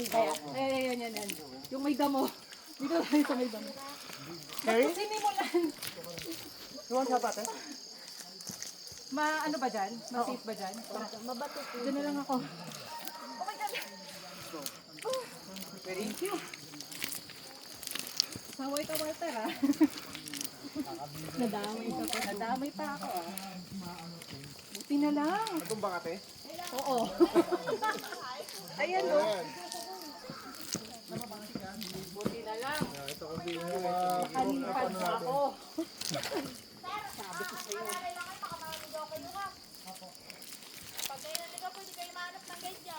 Kaya, yan. Yung may damo. Dito tayo sa may damo. Okay? Sinimulan. You want help ate? Ano ba dyan? Ma-safe ba dyan? Mabato po. Diyan na lang ako. Oh my God! Oh, thank you. Saway ka, Walter, ah. Nadamay ka po. Nadamay pa ako, ah. Buti na lang. Itong bang ate? Oo. Ayan, oh. Buti na lang. Ito kasi Kanipad pa ako. Pag kayo naligaw po, hindi kayo mahanap ng guide niya.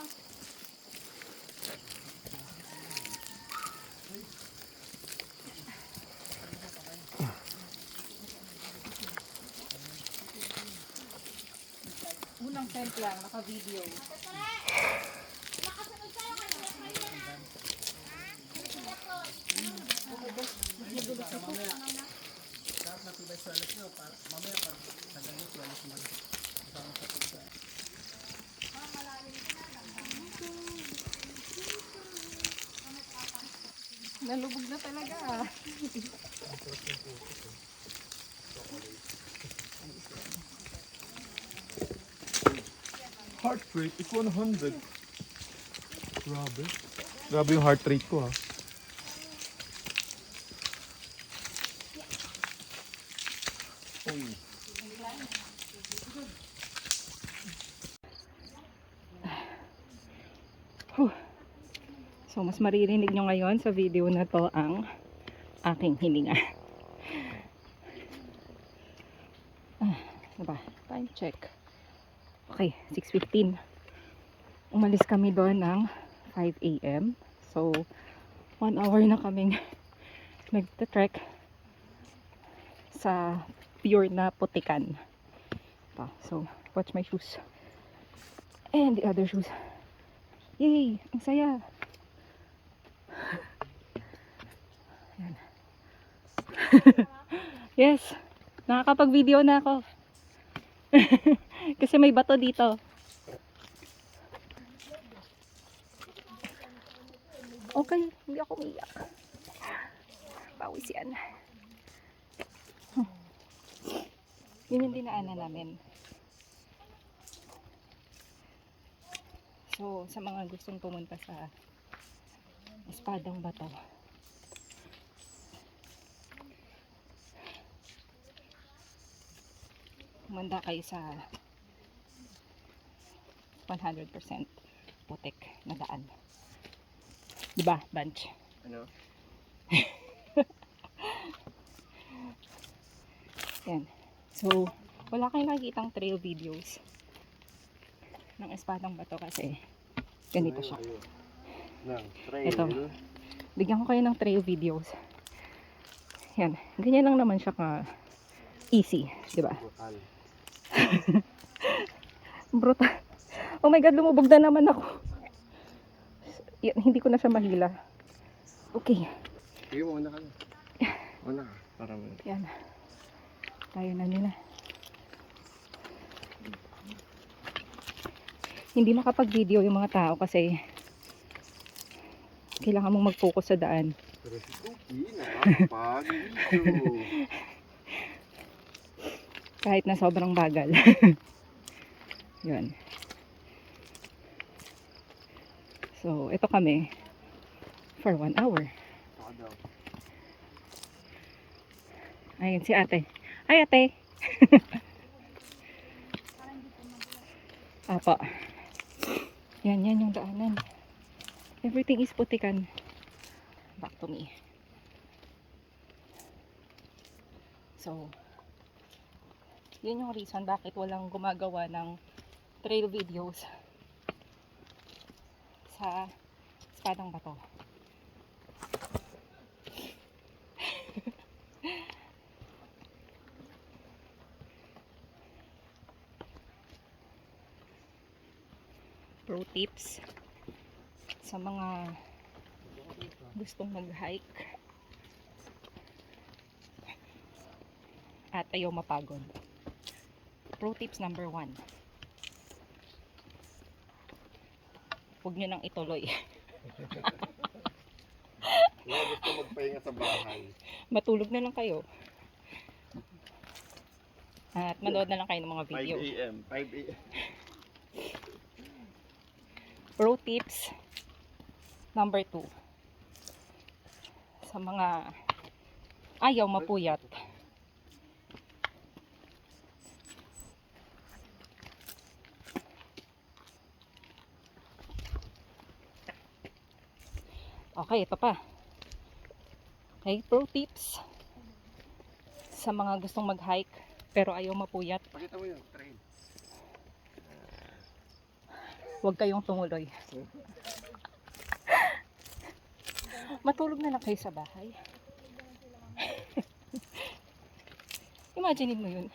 Unang tent lang, naka-video. Nalubog na talaga, ah. heart rate is 100. Grabe. Grabe yung heart rate ko ha. Uy. So, mas maririnig nyo ngayon sa video na to ang aking hininga. Ano ba? Time check. Okay, 6:15. Umalis kami doon ng 5 AM. So, 1 hour na kaming nagte-trek sa pure na putikan. So, watch my shoes. And the other shoes. Yay! Ang saya! Yan. Yes! Nakakapag-video na ako. Kasi may bato dito. Okay, hindi ako umiyak. Pawis yan. Yun yung dinaanan namin. So, sa mga gustong pumunta sa Espadang Bato, manda kayo sa 100% putik na daan. Diba, Bunch? Ano? Yan. So, wala kayong nakikitang trail videos ng Espadang Bato kasi ganito siya. Ito. Bigyan ko kayo ng trail videos. Yan. Ganyan lang naman siya ka easy. Diba? Brutal. Oh my God, lumubog na naman ako. Yan, hindi ko na siya mahila. Okay. Sige mo, una ka na. Una ka. Para mo. Yan. Tayo na nila. Hindi makapag-video yung mga tao kasi kailangan mong mag-focus sa daan. Pero si Cookie, nakakapag-video. Kahit na sobrang bagal. Yun. So, ito kami for 1 hour. Saka daw. Ayun si ate. Ay, ate! Apo. Yan yung daanan. Everything is putikan. Back to me. So, yun yung reason bakit walang gumagawa ng trail videos sa Espadang Bato. Pro tips sa mga gustong mag-hike at ayaw mapagod. Pro tips number 1. Huwag nyo nang ituloy. Kaya gusto magpahinga sa bahay. Matulog na lang kayo. At manood na lang kayo ng mga 5 video. a.m. 5 a.m. Pro tips number 2. Sa mga ayaw mapuyat. Okay, ito pa. Okay, pro tips sa mga gustong mag-hike pero ayaw mapuyat. Pakita mo yun, train. Huwag kayong tumuloy. Matulog na lang kayo sa bahay. Imagine mo yun.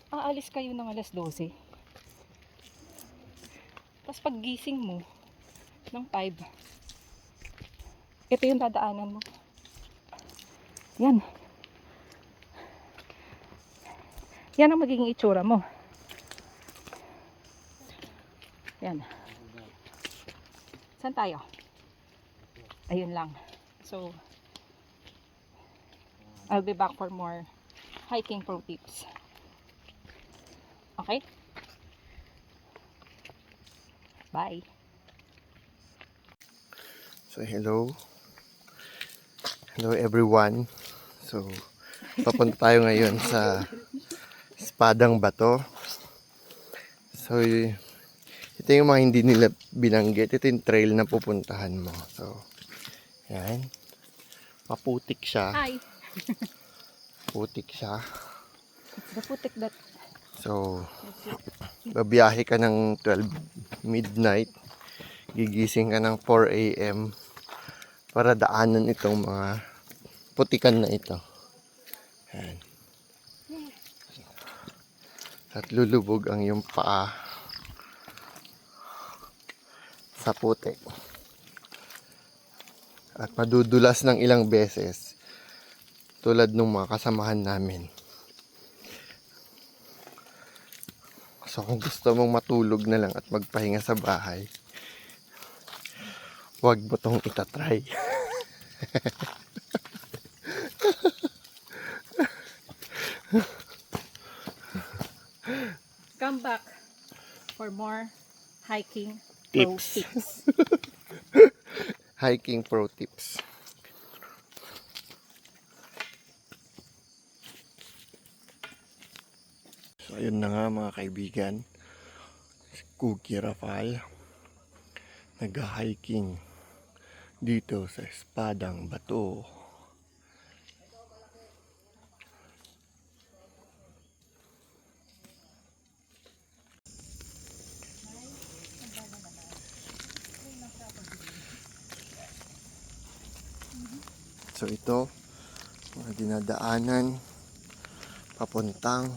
Aalis kayo ng alas 12. Tapos pag gising mo ng 5, ito yung dadaanan mo. Yan. Yan ang magiging itsura mo. Yan. Saan tayo? Ayun lang. So, I'll be back for more hiking pro tips. Okay? Bye. So hello. Hello everyone. So papunta tayo ngayon sa Espadang Bato. So ito yung mga hindi nila binanggit. Ito yung trail na pupuntahan mo. So yan. Maputik siya. Hi. Putik siya. The putik that. So babiyahe ka ng 12 midnight. Gigising ka ng 4 a.m. para daanan itong mga putikan na ito. Yan. At lulubog ang iyong paa sa putik. At madudulas ng ilang beses tulad ng mga kasamahan namin. So kung gusto mong matulog na lang at magpahinga sa bahay, huwag mo tong itatry. Come back for more hiking pro Tips. tips. Hiking pro tips. So ayun na nga mga kaibigan, si Cookie Rafal nag-hiking dito sa Espadang Bato. So ito, mga dinadaanan papuntang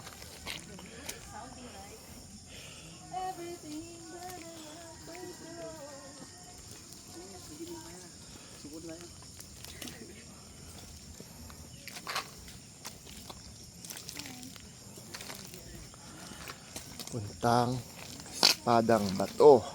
Espadang Bato.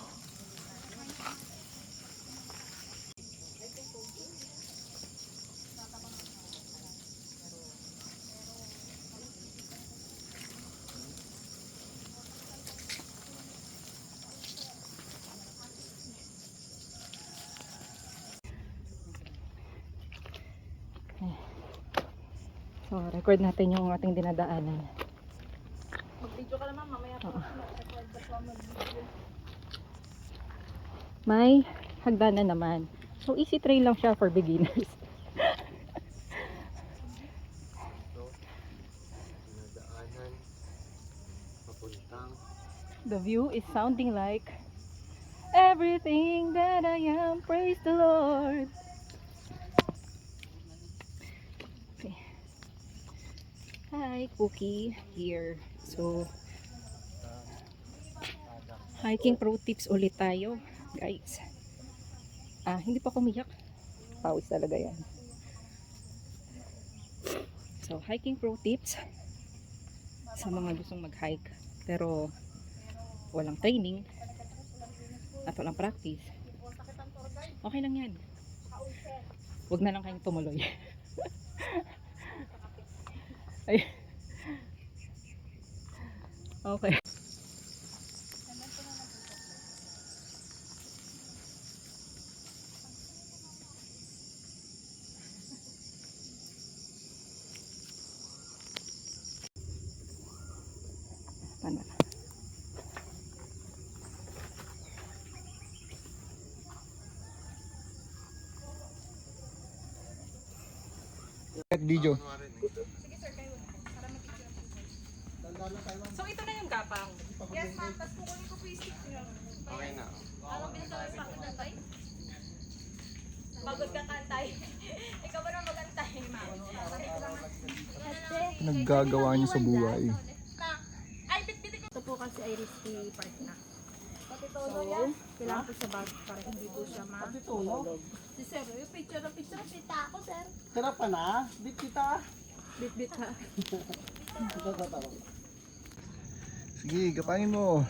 So, record natin yung ating dinadaanan. Mag-video ka naman mamaya po. May hagdanan naman. So, easy trail lang siya for beginners. Dinadaanan papuntang The view is sounding like everything that I am, praise the Lord. Okay. Hi, Cookie here. So, hiking pro tips ulit tayo, guys. Hindi pa kumiyak. Pawis talaga yan. So, hiking pro tips sa mga gustong mag-hike pero walang training at walang practice. Okay lang yan. Huwag na lang kayong tumuloy. Ay. Okay. Paano? Video. So ito na yung gapang. Yes, ma'am. Tapos kukunin ko po yung stick niyo. Okay na. Anong pinatawag sa akin ng tay? Pagod ka kantay. Ikaw ba naman magantay, ma'am? Naggagawa niyo sa buhay. Ay, bitbitin ko. Ito po kasi ay risky part na. So, kailangan po sa bag para hindi po siya ma-tulog. Si sir, yung picture kita ako, sir. Tara pa na, bit kita. Bit ha. Sige, gapangin mo.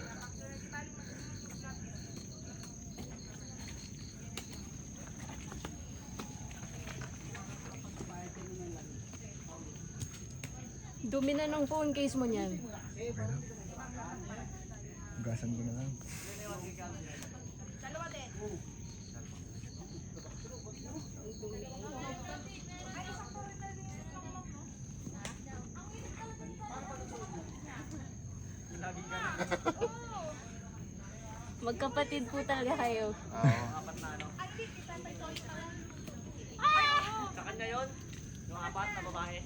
Dumi na ng phone case mo niyan. Hugasan ko na lang. Magkapatid po talaga kayo. Sa kanya yun, yung apat na babae.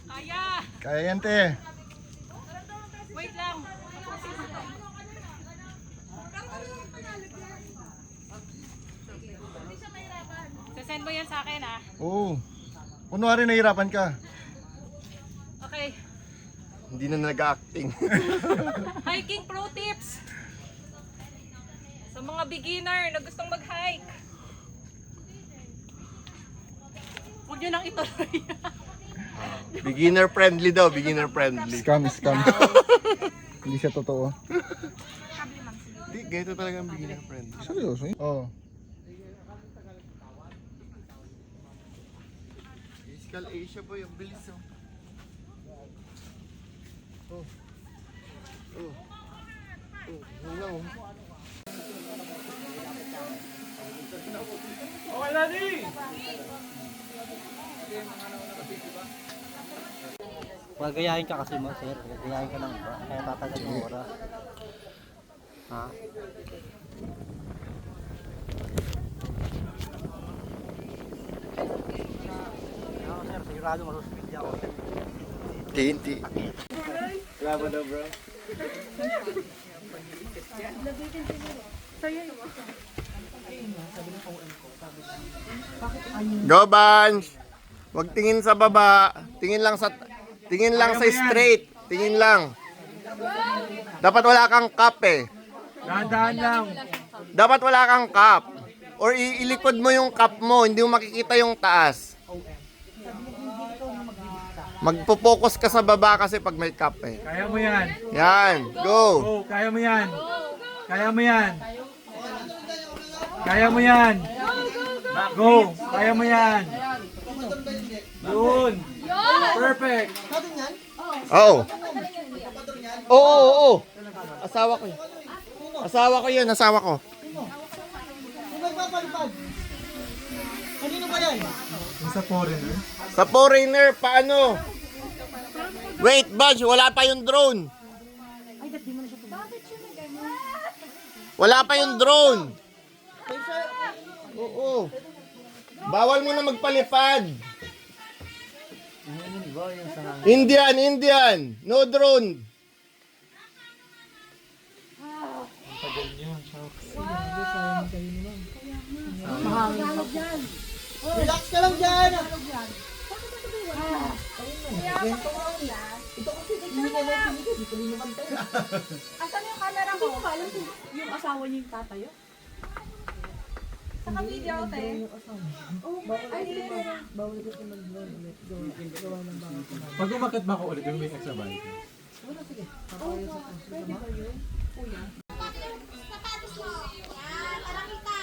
Kaya! Kaya yan, te. Wait lang. Sasend mo yan sa akin ah. Oo. Kunwari nahirapan ka. Okay. Hindi na nag-acting. Hiking pro tips. Sa mga beginner na gustong mag-hike. Huwag nyo nang ituloy. Beginner friendly daw, beginner friendly. Scam. Hindi siya totoo. Hindi, ganito talaga ang beginner friendly. Seryoso? Oo. Fiscal Asia boy, ang bilis oh. Oh. Yun lang oh. Okay na di! Magayahin ka kasi mo, sir. Magayahin ka ng iba. Kaya tatagal yung oras. Ha? Ako, sir. Sigurado masuspindi ako. TNT. Graba na bro. Go Bans! Huwag tingin sa baba. Tingin lang sa straight. Tingin lang. Dapat wala kang cup eh. Dahan-dahan lang. Dapat wala kang cup. Or ilikod mo yung cup mo, hindi mo makikita yung taas. Magpo-focus ka sa baba kasi pag may cup eh. Kaya mo yan. Yan, go! Oh, kaya mo yan. Kaya mo yan. Kaya mo yan. Go! Kaya mo yan. Yun. Perfect. Oo. Oo. Asawa ko yun. Asawa ko. Yung sa foreigner. Sa foreigner, paano? Wait, Budge, wala pa yung drone. Wala pa yung drone. Oo. Bawal mo na magpalipad. Indian. No drone. Relax ka lang dyan. Asan yung camera ko? Yung asawa niyo yung tatayo? Saka video out eh. Pag umakit ba ako ulit, yung may extra bike? Sapatos mo. Yan, para kita.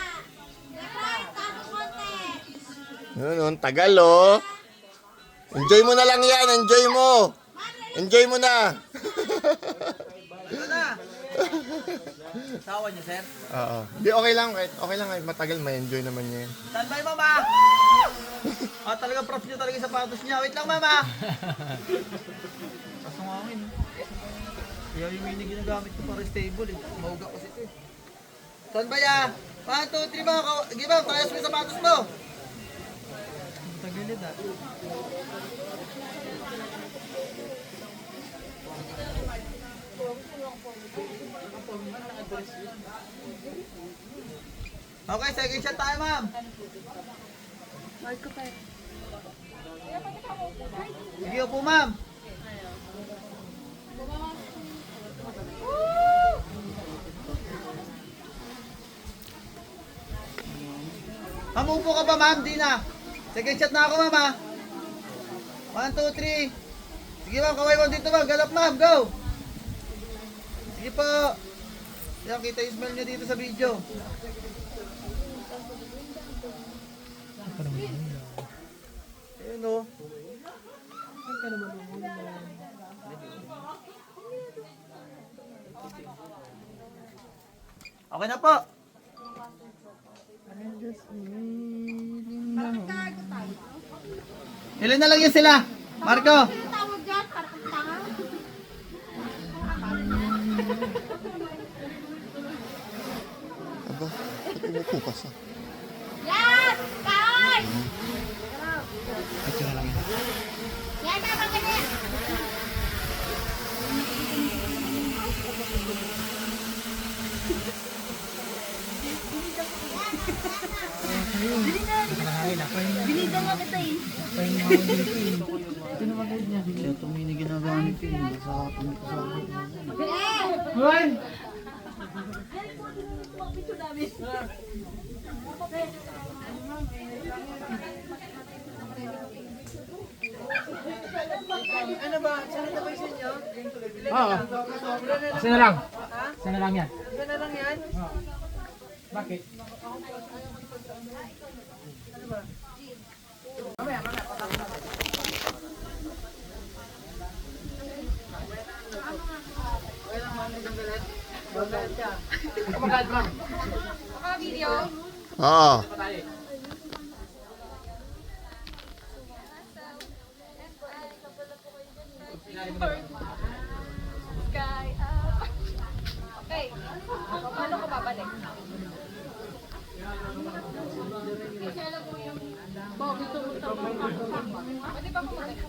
Yun, tagal oh. Enjoy mo na lang yan, enjoy mo. Enjoy mo na. Asawa niyo, sir? Oo. Di okay lang kahit matagal, ma-enjoy naman niya yun. Standby, mama! Talagang props niyo talaga yung sapatos niya. Wait lang, mama! Kasungangin. Kaya yung mini ginagamit ko para stable eh. Mauga kasi ito eh. Standby ah! 1, 2, 3 mga give up, tayos mo yung sapatos mo! Tagilid ah. Okay, second shot tayo, ma'am. Sige po, ma'am. Ma'am, upo ka ba, ma'am? Di na. Second shot na ako, ma'am, ha? 1, 2, 3. Sige, ma'am. Kaway mo dito, ma'am. Galap, ma'am. Go. Sige po. Yan, kita yung smell nyo dito sa video. Ayun o. Okay na po. Ilan na lang yun sila? Marco. Tawag dyan, para kang tanga. Aba, ba't umupo ka sa? Yes! Kay! Yan na, magaling! Binida nga kita eh. Ito may ginagamit ko yun. Sa Isa na lang. Isa na lang yan. Bakit? Oo. Okay. Ano ko babalik? Pwede ba kumalik?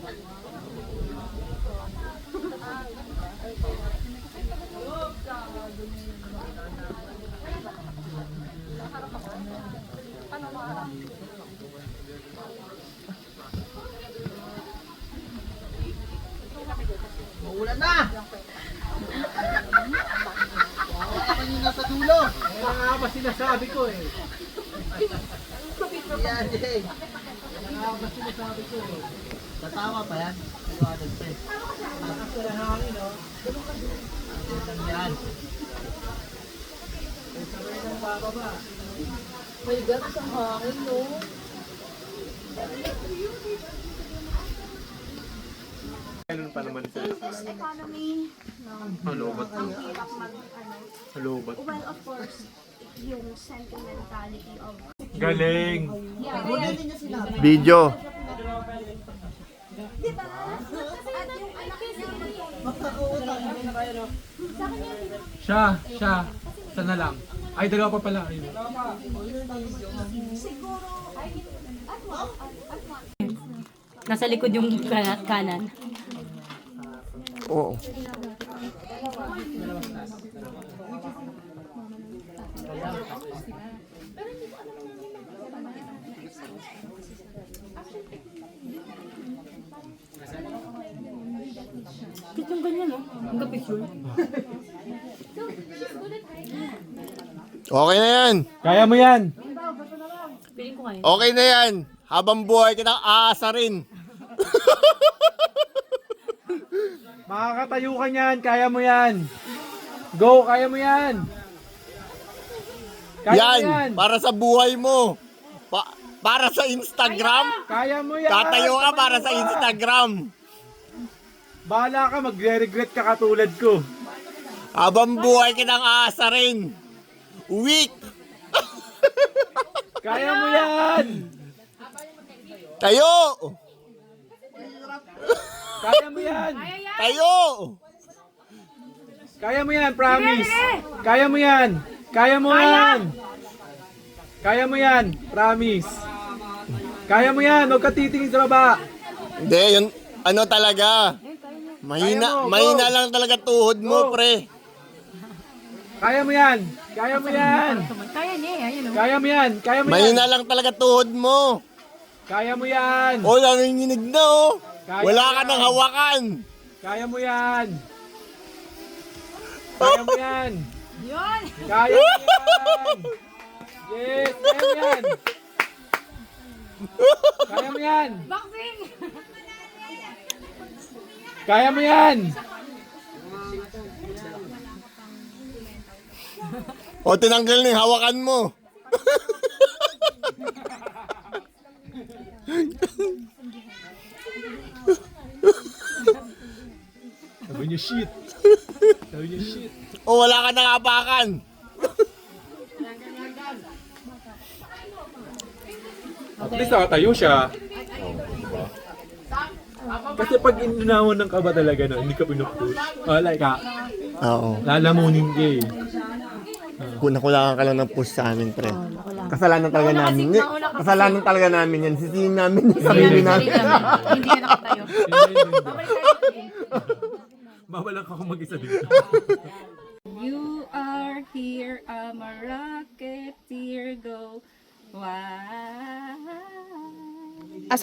Maulan na! Kanina sa dulo. Kaya nga ba sinasabi ko eh. Yan, Jay. Kaya nga ba sinasabi ko eh. Tatawa pa yan. Iwanan pa eh. Lakas na hangin, no? Yan. Sabay ng bababa. May gatas ang hangin, no? Ganun pa naman sila. Economy. Halobat. Ang hirap mag, Halobat. well, of course, yung sentimentality of Galing! Video. at yung anak niya Siya. Sana lang. Ay, dalawa pa pala. Ayun. siguro at once Nasa likod yung kanan. Oo. Cute yung ganyan, no? Ang ka-picture. Okay na yan. Kaya mo yan! Piling ko ngayon. Okay na yan. Habang buhay kita aasarin. Makakatayo ka niyan, kaya mo yan. Go, kaya mo yan. Kaya mo Yan, para sa buhay mo. Para sa Instagram? Kaya mo yan! Tatayo ka para sa Instagram. Bahala ka, magre-regret ka katulad ko. Habang buhay kitang aasarin. Weak. Kaya mo yan! Tayo. Kaya mo yan! Tayo. Kaya mo yan, promise! Kaya mo yan! Kaya mo yan! Kaya mo yan, promise! Kaya mo yan, huwag ka titingin sa baba! Hindi, yun, ano talaga. Kaya mo, Mahina go. lang talaga tuhod mo, Go. pre. Kaya mo yan! Kaya mo yan! Kaya niya, ayun o. Kaya mo yan! Kaya mo yan! Mahina lang talaga tuhod mo. Kaya mo yan! O, nanginginig na, oh. Kaya Wala mo ka yan. nang hawakan. Kaya mo yan! Kaya mo yan! Yun! Kaya mo yan! Yes! Kaya mo yan! Kaya mo yan! Boxing! Kaya mo yan! O, tinanggal na yung hawakan mo. Sabi niyo shit! Sabi niyo shit! O, wala ka nang hawakan. At least nakatayo siya. Kasi pag inunawan ng kaba talaga no, hindi ka pinupush. Like Oo. lalamunin ka eh. Kunakulangan ka lang ng push sa amin, pre. Kasalanan talaga namin. Kasalanan talaga namin yan. Sisihin namin yung sarili namin. Hindi yan nakatayo. Babalik tayo. Mawalan ka kung mag-isa dito. You are here, I'm a rocketeer, go. Wow.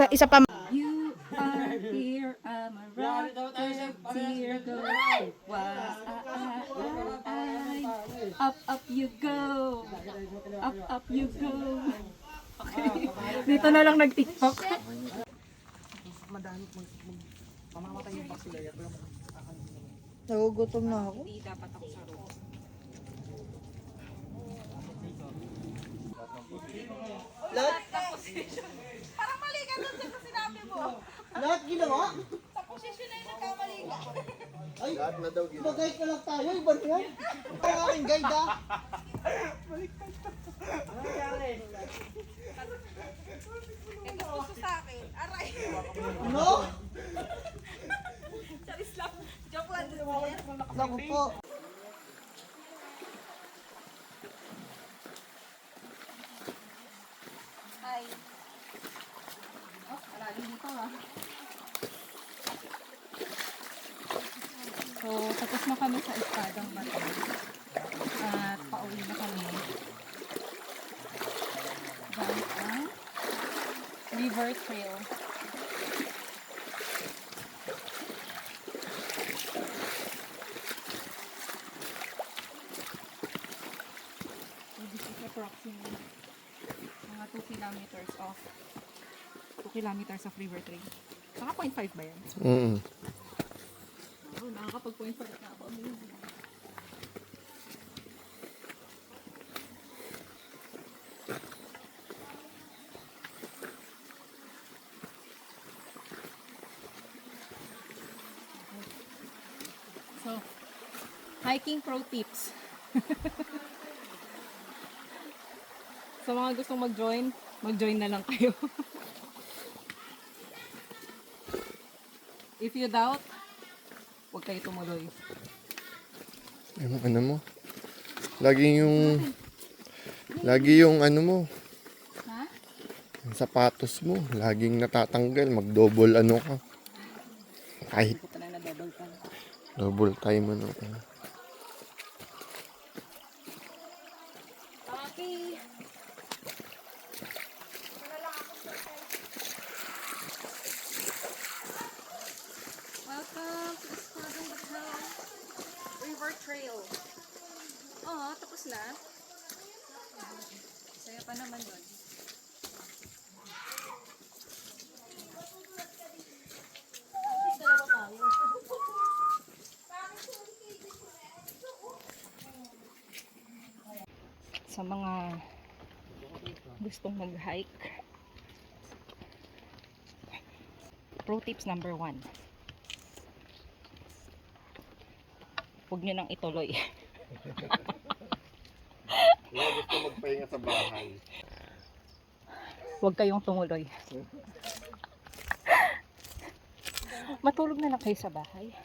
Isa pa. You are here, I'm a rocketeer, go. Wow. Up, up you go. Up, up you go. Okay. Dito na lang nag-tiktok. Nagugutom na ako. Hindi dapat ako sa room. Lahat, Parang mali ka dun sa sinabi mo. lahat ginawa? Sa posisyon na yung nagkamali ka. Ay, mag-guide ka lang tayo, iba na yan. Ang aking guide ah. Ito puso sa akin. Aray. Ano? Charis lang. Joke lang. Naku po. Hi. Oh, malalim dito ah. So, tapos na kami sa Espadang Bato. At pauwi na kami. Gamit ang River Trail. So, this is approximately mga 2 kilometers of 2 kilometers of river trail. Saka 0.5 ba yan? Oh, nakakapag 0.5 na ako. Amazing. So, hiking pro tips. Sa mga gustong mag-join na lang kayo. If you doubt, huwag kayo tumuloy. Yung ano mo? Lagi yung ano mo. Ha? Yung sapatos mo. Laging natatanggal. Mag-double ano ka. Kahit Puta na double pa. double time ano ka. Papi! Welcome to Espadang Bato River Trail. Oo, tapos na. Saya pa naman doon. Sa mga gustong mag-hike, Pro tips number 1. Huwag nyo nang ituloy. Kaya gusto magpahinga sa bahay. Huwag kayong tumuloy. Matulog na lang kayo sa bahay.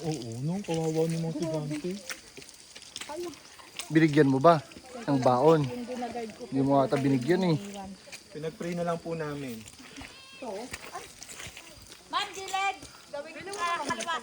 Oo, no, kawawa ni mga estudyante. Binigyan mo ba ng baon? Hindi mo ata binigyan eh. Pinag-pray na lang po namin. Ma'am, Giled! Gawin ko kaliwa.